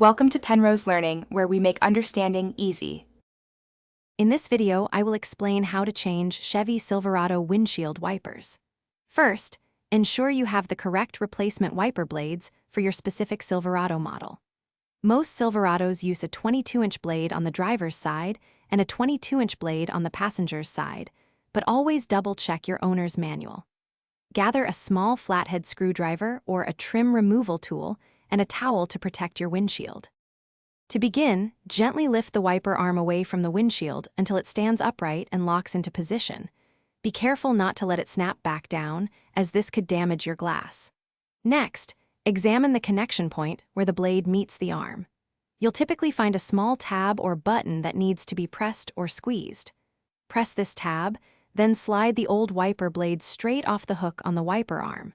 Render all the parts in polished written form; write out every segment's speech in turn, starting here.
Welcome to Penrose Learning, where we make understanding easy. In this video, I will explain how to change Chevy Silverado windshield wipers. First, ensure you have the correct replacement wiper blades for your specific Silverado model. Most Silverados use a 22-inch blade on the driver's side and a 22-inch blade on the passenger's side, but always double-check your owner's manual. Gather a small flathead screwdriver or a trim removal tool and a towel to protect your windshield. To begin, gently lift the wiper arm away from the windshield until it stands upright and locks into position. Be careful not to let it snap back down, as this could damage your glass. Next, examine the connection point where the blade meets the arm. You'll typically find a small tab or button that needs to be pressed or squeezed. Press this tab, then slide the old wiper blade straight off the hook on the wiper arm.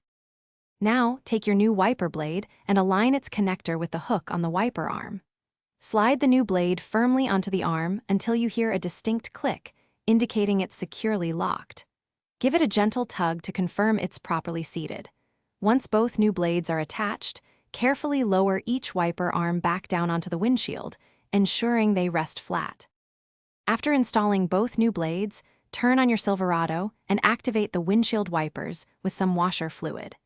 Now, take your new wiper blade and align its connector with the hook on the wiper arm. Slide the new blade firmly onto the arm until you hear a distinct click, indicating it's securely locked. Give it a gentle tug to confirm it's properly seated. Once both new blades are attached, carefully lower each wiper arm back down onto the windshield, ensuring they rest flat. After installing both new blades, turn on your Silverado and activate the windshield wipers with some washer fluid.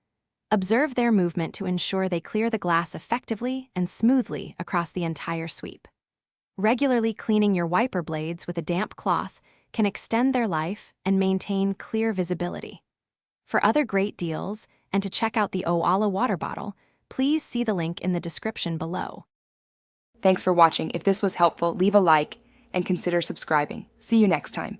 Observe their movement to ensure they clear the glass effectively and smoothly across the entire sweep. Regularly cleaning your wiper blades with a damp cloth can extend their life and maintain clear visibility. For other great deals and to check out the Oala water bottle, please see the link in the description below. Thanks for watching. If this was helpful, leave a like and consider subscribing. See you next time.